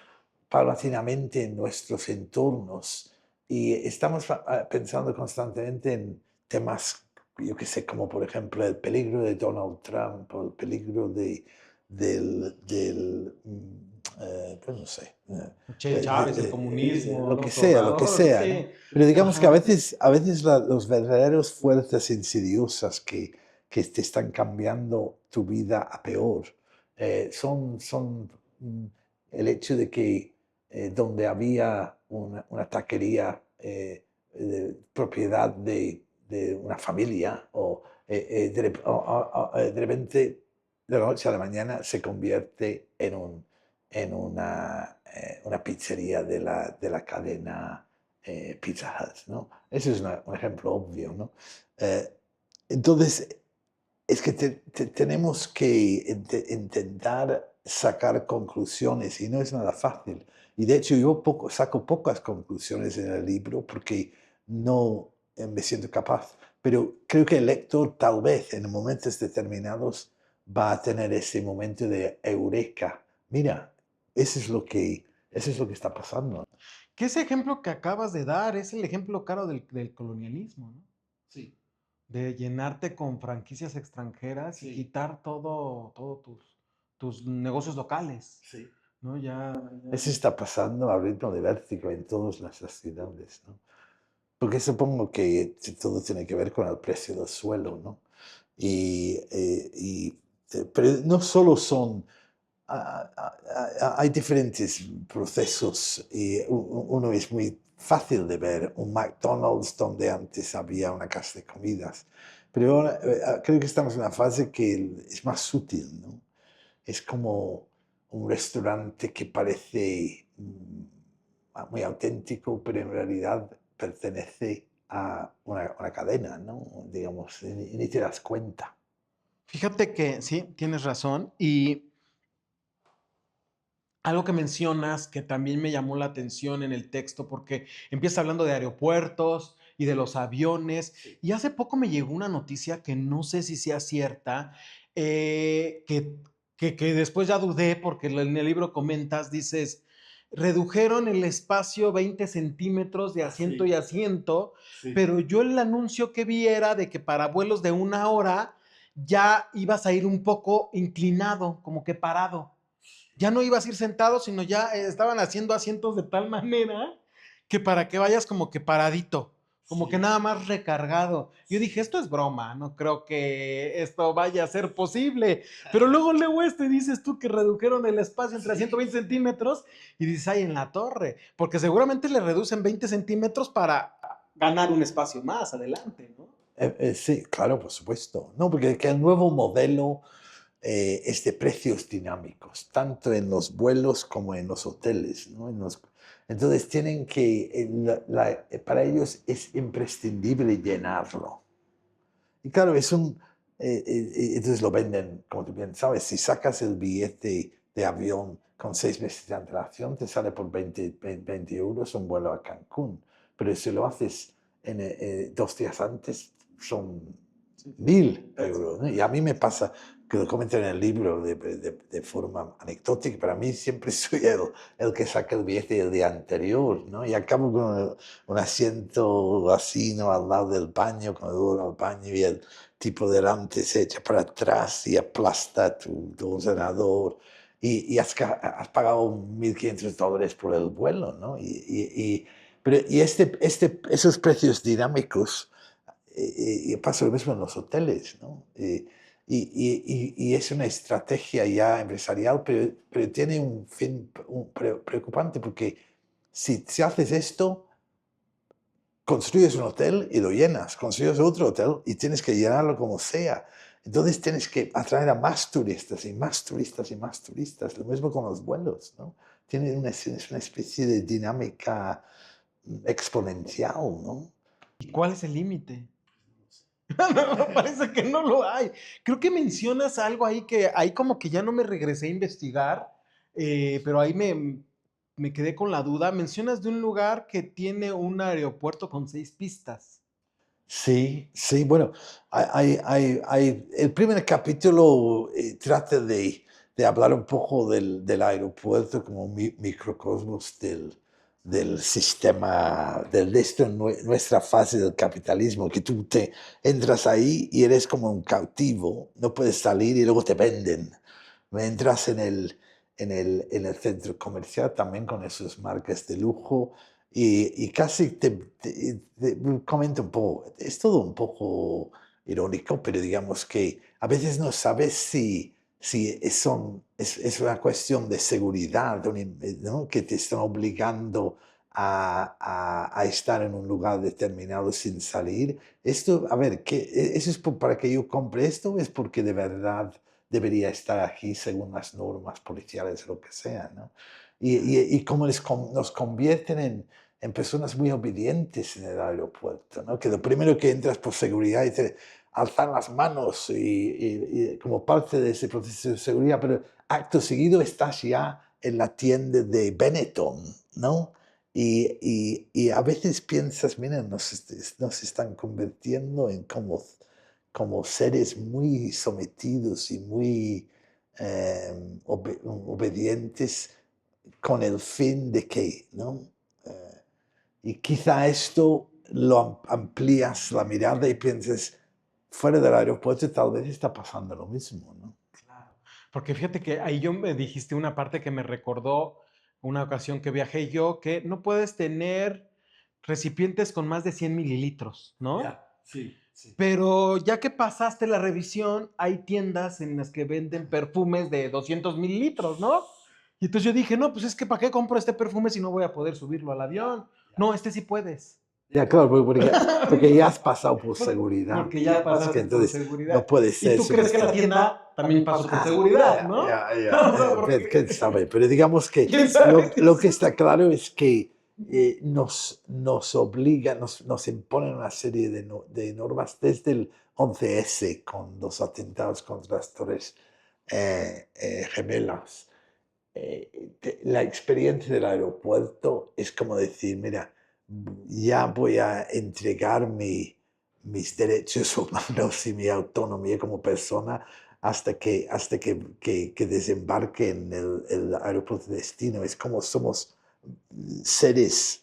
paulatinamente en nuestros entornos y estamos pensando constantemente en temas, yo qué sé, como por ejemplo el peligro de Donald Trump o el peligro pues no sé, Che Chávez, el comunismo, López lo que Obrador, sea, ¿no? sí. Pero digamos que a Ajá. veces, a veces los verdaderos fuerzas insidiosas que te están cambiando tu vida a peor son el hecho de que donde había una taquería propiedad de una familia de repente de la noche a la mañana se convierte en una pizzería de la cadena Pizza Hut, ¿no? Ese es un ejemplo obvio, ¿no? Eh, entonces, es que tenemos que intentar sacar conclusiones y no es nada fácil. Y de hecho yo saco pocas conclusiones en el libro porque no me siento capaz. Pero creo que el lector tal vez en momentos determinados va a tener ese momento de eureka. Mira, eso es lo que está pasando. Que ese ejemplo que acabas de dar es el ejemplo claro del colonialismo, ¿no? Sí, De llenarte con franquicias extranjeras y sí, quitar todo tus negocios locales, sí. ¿no? Ya, Eso está pasando a ritmo de vértigo en todas nuestras ciudades, ¿no? Porque supongo que todo tiene que ver con el precio del suelo, ¿no? Pero no solo son, hay diferentes procesos y uno es muy fácil de ver, un McDonald's donde antes había una casa de comidas, pero ahora creo que estamos en una fase que es más sutil, ¿no? Es como un restaurante que parece muy auténtico, pero en realidad pertenece a una cadena, ¿no? Digamos, y ni te das cuenta. fíjate que sí, tienes razón. Y algo que mencionas que también me llamó la atención en el texto, porque empieza hablando de aeropuertos y de los aviones, Sí. y hace poco me llegó una noticia que no sé si sea cierta, que después ya dudé, porque en el libro comentas, dices, redujeron el espacio 20 centímetros de asiento y Sí, asiento, sí. pero yo el anuncio que vi era de que para vuelos de 1 hora ya ibas a ir un poco inclinado, como que parado. Ya no ibas a ir sentado, sino ya estaban haciendo asientos de tal manera que para que vayas como que paradito, como que Sí, nada más recargado. Yo dije, sí. esto es broma, no creo que esto vaya a ser posible. Pero luego leo esto y dices tú que redujeron el espacio entre Sí, 120 centímetros y dices, ay, en la torre, porque seguramente le reducen 20 centímetros para ganar un espacio más adelante, ¿no? Sí, claro, por supuesto. No, porque que el nuevo modelo es de precios dinámicos, tanto en los vuelos como en los hoteles, ¿no? Entonces tienen que, para ellos es imprescindible llenarlo. Y claro, entonces lo venden, como tú bien sabes, si sacas el billete de avión con 6 meses de antelación, te sale por 20 euros un vuelo a Cancún. Pero si lo haces 2 días antes, son Sí, sí. 1000 euros, ¿no? Y a mí me pasa, que lo comento en el libro de forma anecdótica, para mí siempre soy el que saca el billete el día anterior, ¿no? Y acabo con un asiento así, ¿no? Al lado del baño, cuando voy al baño y el tipo delante se echa para atrás y aplasta tu ordenador y has pagado $1500 por el vuelo, ¿no? Pero esos precios dinámicos, y pasa lo mismo en los hoteles, ¿no? Y es una estrategia ya empresarial, pero tiene un fin preocupante porque si haces esto, construyes un hotel y lo llenas, construyes otro hotel y tienes que llenarlo como sea. Entonces tienes que atraer a más turistas y más turistas y más turistas. Lo mismo con los vuelos, ¿no? Es una especie de dinámica exponencial, ¿no? ¿Y cuál es el límite? No, parece que no lo hay. Creo que mencionas algo ahí que ahí como que ya no me regresé a investigar, pero ahí me quedé con la duda. Mencionas de un lugar que tiene un aeropuerto con 6 pistas. Sí, sí, bueno, el primer capítulo trata de hablar un poco del aeropuerto como un microcosmos del sistema, de esto, nuestra fase del capitalismo, que tú te entras ahí y eres como un cautivo, no puedes salir y luego te venden. Entras en el centro comercial también con esas marcas de lujo y casi comento un poco, es todo un poco irónico, pero digamos que a veces no sabes si es una cuestión de seguridad, ¿no? Que te están obligando a estar en un lugar determinado sin salir. Esto, a ver, ¿eso es para que yo compre esto o es porque de verdad debería estar aquí según las normas policiales o lo que sea, ¿no? Y cómo nos convierten en personas muy obedientes en el aeropuerto, ¿no? Que lo primero que entras por seguridad dice alzar las manos y como parte de ese proceso de seguridad, pero acto seguido estás ya en la tienda de Benetton, ¿no? Y a veces piensas, mira, nos están convirtiendo en como seres muy sometidos y muy obedientes con el fin de qué, ¿no? Eh, y quizá esto lo amplías la mirada y piensas, fuera del aeropuerto tal vez está pasando lo mismo, ¿no? Claro. Porque fíjate que ahí yo me dijiste una parte que me recordó una ocasión que viajé yo, que no puedes tener recipientes con más de 100 mililitros, ¿no? Ya, sí, sí. Pero ya que pasaste la revisión, hay tiendas en las que venden perfumes de 200 mililitros, ¿no? Y entonces yo dije, no, pues es que ¿para qué compro este perfume si no voy a poder subirlo al Ya, avión? ya. No, este sí puedes. Ya, claro, porque ya has pasado por seguridad. Porque Y ya ya es que pasaste por entonces no seguridad. puede Y ser tú crees que la tienda también pasó por seguridad, ya, ¿no? ya, ya. O sea, ¿Quién porque... sabe? Pero digamos que ¿Quién sabe qué lo que es? está claro es que nos obliga, nos imponen una serie de normas desde el 11S con los atentados contra las Torres Gemelas. La experiencia del aeropuerto es como decir, mira, ya voy a entregar mis derechos humanos y mi autonomía como persona hasta que desembarque en el aeropuerto de destino. Es como somos seres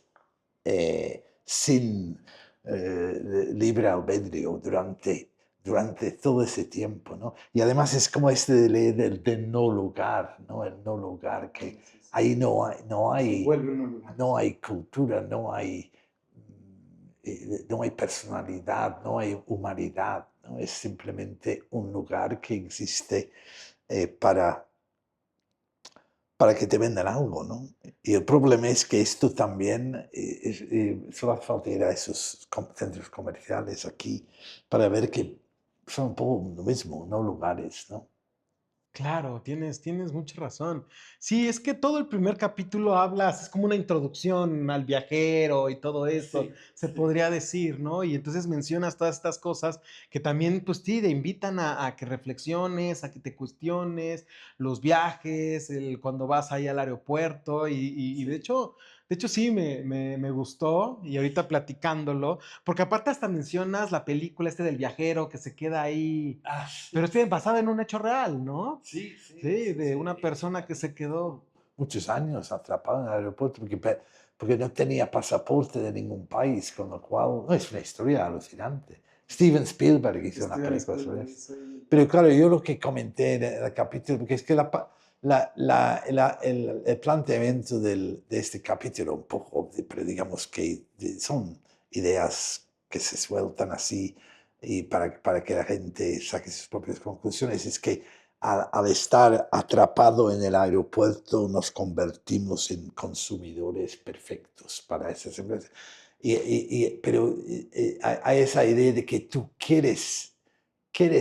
sin libre albedrío durante todo ese tiempo, ¿no? Y además es como este de ley del no lugar, ¿no? El no lugar, que Sí, sí, sí. ahí Se vuelve un lugar. no hay cultura, no hay personalidad, no hay humanidad, ¿no? Es simplemente un lugar que existe para que te vendan algo, ¿no? Y el problema es que esto también, solo hace falta ir a esos centros comerciales aquí para ver que son un poco lo mismo, no lugares, ¿no? Claro, tienes mucha razón. Sí, es que todo el primer capítulo hablas, es como una introducción al viajero y todo esto, Sí, se sí. podría decir, ¿no? Y entonces mencionas todas estas cosas que también, pues sí, te invitan a que reflexiones, a que te cuestiones, los viajes, cuando vas ahí al aeropuerto y Sí. de hecho sí, me gustó y ahorita platicándolo, porque aparte hasta mencionas la película este del viajero que se queda ahí, Ah, pero sí, estoy sí. basada en un hecho real, ¿no? Sí, sí, Sí, sí, de sí. una persona que se quedó. Muchos años atrapado en el aeropuerto porque no tenía pasaporte de ningún país, con lo cual no, es una historia alucinante. Steven Spielberg hizo una Steven película sobre Spielberg eso. hizo ahí. Pero claro, yo lo que comenté en el capítulo, porque es que el planteamiento de este capítulo, un poco, pero digamos que son ideas que se sueltan así y para que la gente saque sus propias conclusiones, es que al estar atrapado en el aeropuerto nos convertimos en consumidores perfectos para esas empresas. Pero hay esa idea de que tú quieres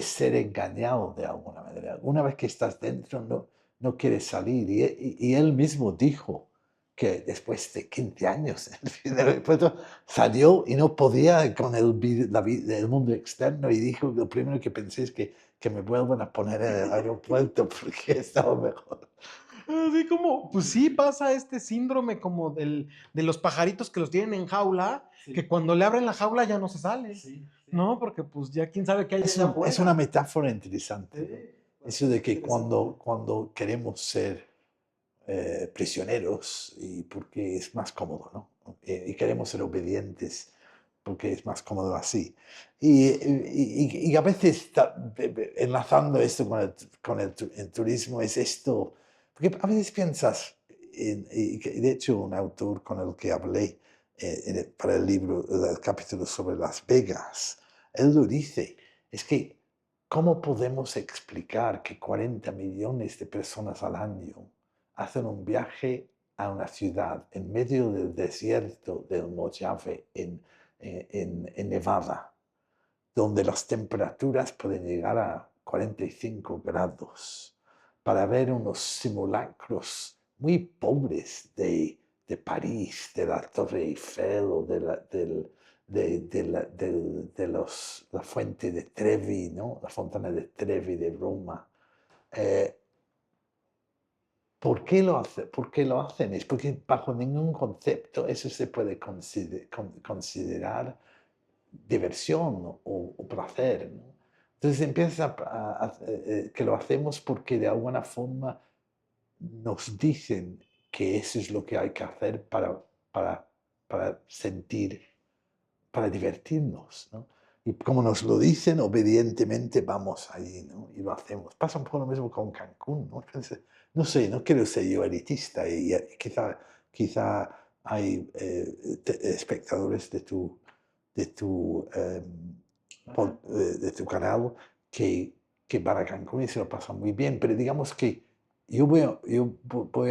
ser engañado de alguna manera. Una vez que estás dentro, no quieres salir. Y él mismo dijo que después de 15 años en el aeropuerto salió y no podía con el mundo externo y dijo, lo primero que pensé es que me vuelvan a poner en el aeropuerto porque estaba mejor. Así como, pues sí, pasa este síndrome como de los pajaritos que los tienen en jaula, que Sí, cuando le abren la jaula ya no se sale, sí, sí. ¿no? Porque pues ya quién sabe qué hay allá Es una afuera. metáfora interesante, ¿no? Sí, Eso de bastante que interesante. cuando queremos ser prisioneros y porque es más cómodo, ¿no? Y queremos ser obedientes porque es más cómodo así. Y a veces, enlazando esto el turismo, es esto, porque a veces piensas, de hecho un autor con el que hablé para el libro, el capítulo sobre Las Vegas, él lo dice, es que ¿cómo podemos explicar que 40 millones de personas al año hacen un viaje a una ciudad en medio del desierto del Mojave en Nevada, donde las temperaturas pueden llegar a 45 grados para ver unos simulacros muy pobres de París, de la Torre Eiffel o la fuente de Trevi, ¿no? La fontana de Trevi de Roma. Eh, ¿Por qué lo hacen? Es porque bajo ningún concepto eso se puede considerar diversión o placer, ¿no? Entonces empieza que lo hacemos porque de alguna forma nos dicen que eso es lo que hay que hacer para, para sentir, para divertirnos, ¿no? Y como nos lo dicen, obedientemente vamos allí, ¿no? Y lo hacemos. Pasa un poco lo mismo con Cancún, ¿no? Entonces, no sé, no quiero ser yo elitista y quizá hay espectadores de tu canal que van a Cancún y se lo pasan muy bien, pero digamos que yo voy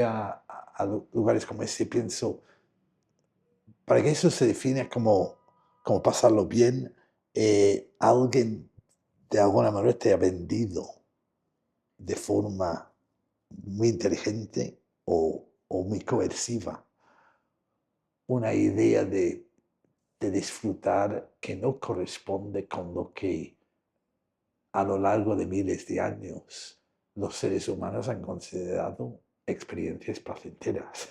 a lugares como ese y pienso, para que eso se define como pasarlo bien, alguien de alguna manera te ha vendido de forma muy inteligente o muy coerciva una idea de disfrutar que no corresponde con lo que a lo largo de miles de años los seres humanos han considerado experiencias placenteras.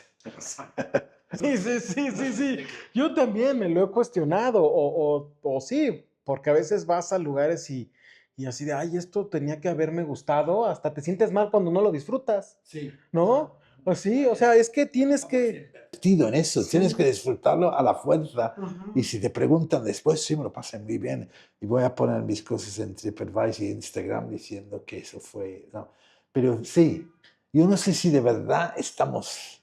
Sí, sí, sí, sí, sí. Yo también me lo he cuestionado, o sí, porque a veces vas a lugares y así de, ay, esto tenía que haberme gustado, hasta te sientes mal cuando no lo disfrutas, Sí, ¿no? Pues sí, o sea, es que tienes que... divertido en eso, tienes Sí. que disfrutarlo a la fuerza. Y Ujú. si te preguntan después, sí, me lo pasé muy bien. Y voy a poner mis cosas en TripAdvisor y Instagram diciendo que eso fue. No. Pero sí, yo no sé si de verdad estamos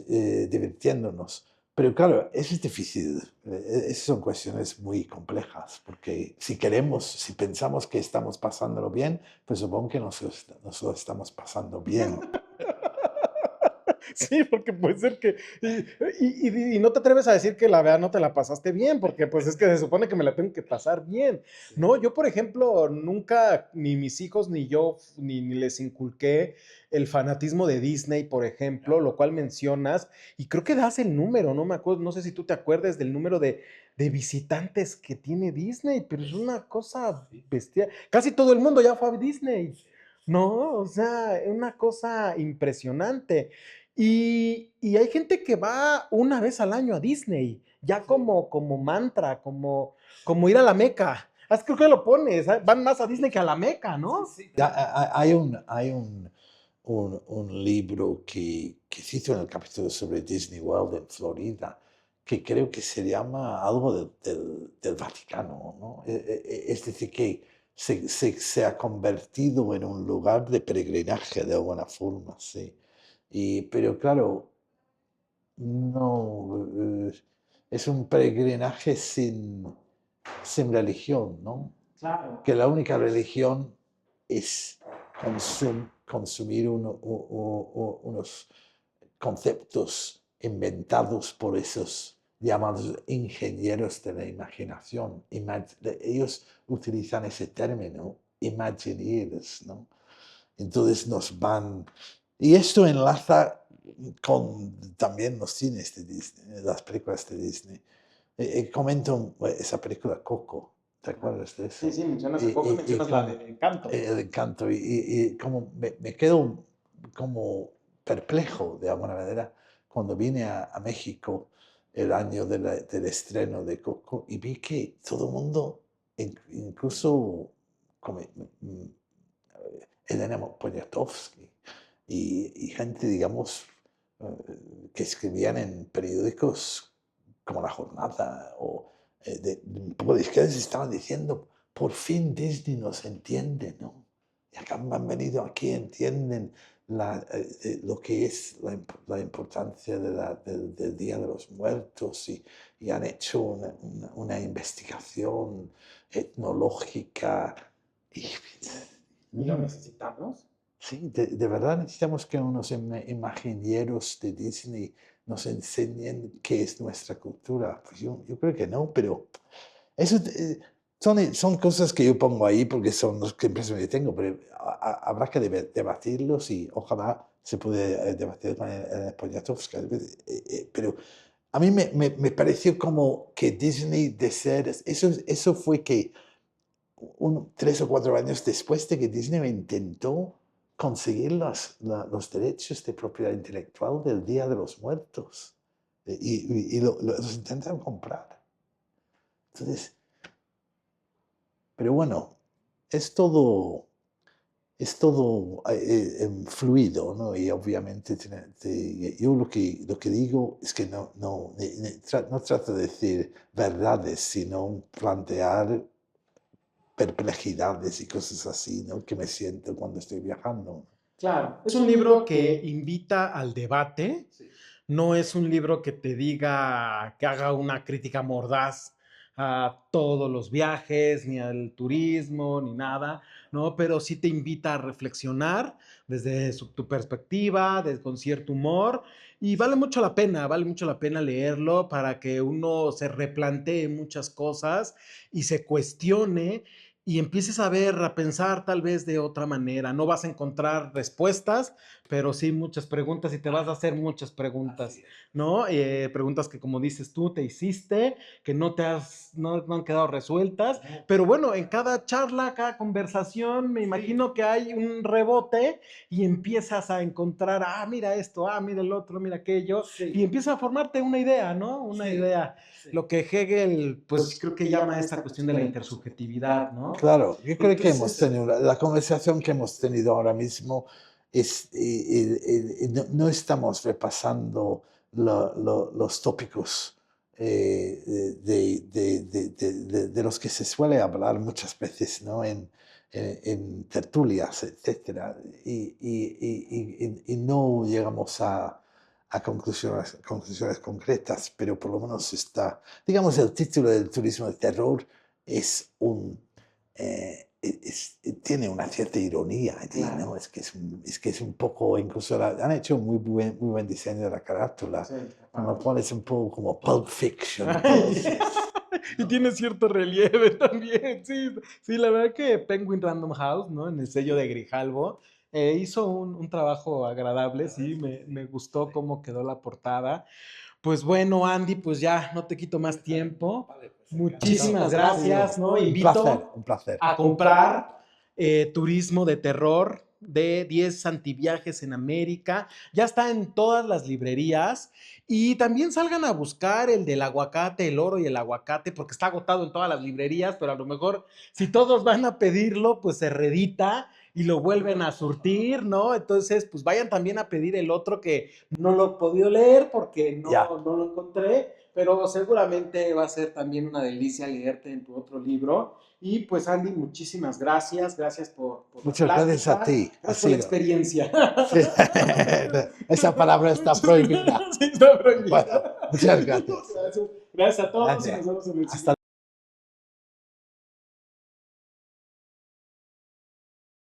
divirtiéndonos. Pero claro, eso es difícil. Esas son cuestiones muy complejas, porque si queremos, si pensamos que estamos pasándolo bien, pues supongo que nos lo estamos pasando bien. Sí, porque puede ser que... Y no te atreves a decir que la verdad no te la pasaste bien, porque pues es que se supone que me la tengo que pasar bien. No, yo por ejemplo, nunca, ni mis hijos, ni yo, ni les inculqué el fanatismo de Disney, por ejemplo, lo cual mencionas, y creo que das el número, no me acuerdo, no sé si tú te acuerdas del número de visitantes que tiene Disney, pero es una cosa bestial. Casi todo el mundo ya fue a Disney. No, o sea, es una cosa impresionante. Y hay gente que va una vez al año a Disney, ya como mantra, como ir a la Meca. Creo que lo pones, van más a Disney que a la Meca, ¿no? Hay un libro que se hizo en el capítulo sobre Disney World en Florida, que creo que se llama algo del Vaticano, ¿no? Es decir, que se ha convertido en un lugar de peregrinaje de alguna forma, sí. Pero claro, no, es un peregrinaje sin religión, ¿no? Claro. Que la única religión es consumir unos conceptos inventados por esos llamados ingenieros de la imaginación. Ellos utilizan ese término, Imagineers, ¿no? Entonces nos van... Y esto enlaza con también los cines de Disney, las películas de Disney. Comento esa película Coco, ¿te acuerdas de Sí, eso? sí, mencionas a Coco y Y mencionas la de Encanto. el encanto, y como me quedo como perplejo de alguna manera cuando vine a México el año del estreno de Coco y vi que todo el mundo, incluso como, Elena Poniatowski y gente, digamos, que escribían en periódicos como La Jornada o un poco de izquierdas estaban diciendo, por fin Disney nos entiende, ¿no? Y acá han venido aquí, entienden lo que es la importancia del Día de los Muertos y han hecho una investigación etnológica. Y, ¿Y lo necesitamos? sí, de verdad necesitamos que unos imagineros de Disney nos enseñen qué es nuestra cultura. Pues yo creo que no, pero eso, son cosas que yo pongo ahí porque son las que impresiones que tengo, pero habrá que debatirlos y ojalá se pueda debatir con el Poniatowska. Pero a mí me pareció como que Disney de ser, eso fue que 3 o 4 años después de que Disney intentó conseguir los derechos de propiedad intelectual del Día de los Muertos y los intentaron comprar. Entonces, pero bueno, es todo, es todo fluido, ¿no? Y obviamente yo lo que digo es que no trato de decir verdades, sino plantear perplejidades y cosas así, ¿no? Que me siento cuando estoy viajando. Claro, es un libro que invita al debate, no es un libro que te diga, que haga una crítica mordaz a todos los viajes, ni al turismo, ni nada, ¿no? Pero sí te invita a reflexionar desde tu perspectiva, con cierto humor, y vale mucho la pena leerlo para que uno se replantee muchas cosas y se cuestione y empieces a ver, a pensar tal vez de otra manera. No vas a encontrar respuestas, pero sí muchas preguntas y te vas a hacer muchas preguntas, ¿no? Preguntas que, como dices tú, te hiciste, que no han quedado resueltas, pero bueno, en cada charla, cada conversación, me imagino que hay un rebote y empiezas a encontrar, mira esto, mira el otro, mira aquello, y empieza a formarte una idea, ¿no? Una idea. Lo que Hegel, pues creo que llama esta cuestión de la intersubjetividad, ¿no? Claro, yo creo que hemos Entonces, tenido, la conversación que hemos tenido ahora mismo es, no estamos repasando los tópicos de los que se suele hablar muchas veces, ¿no? En tertulias, etcétera, y no llegamos a conclusiones concretas, pero por lo menos está, digamos, el título del turismo de terror es tiene una cierta ironía allí, claro. ¿no? Es que es un poco, incluso han hecho un muy buen diseño de la carátula, Sí, con lo cual es un poco como Pulp Fiction. y tiene cierto relieve también, sí, sí, la verdad que Penguin Random House, ¿no? En el sello de Grijalvo, hizo un trabajo agradable, sí, me gustó cómo quedó la portada. Pues bueno, Andy, pues ya no te quito más tiempo. Muchísimas gracias, ¿no? Invito Un placer. a comprar Turismo de Terror de 10 antiviajes en América. Ya está en todas las librerías. Y también salgan a buscar el del aguacate, el oro y el aguacate, porque está agotado en todas las librerías, pero a lo mejor si todos van a pedirlo, pues se reedita y lo vuelven a surtir, ¿no? Entonces, pues vayan también a pedir el otro que no lo he podido leer porque Ya. no lo encontré, pero seguramente va a ser también una delicia leerte en tu otro libro. Y pues Andy, muchísimas gracias, gracias por la Muchas gracias a plática, ti. Ha gracias por la sido. experiencia. Sí. Esa palabra está prohibida. Sí, está prohibida. Bueno, muchas gracias. Gracias a todos y Gracias. nos vemos en el Hasta siguiente.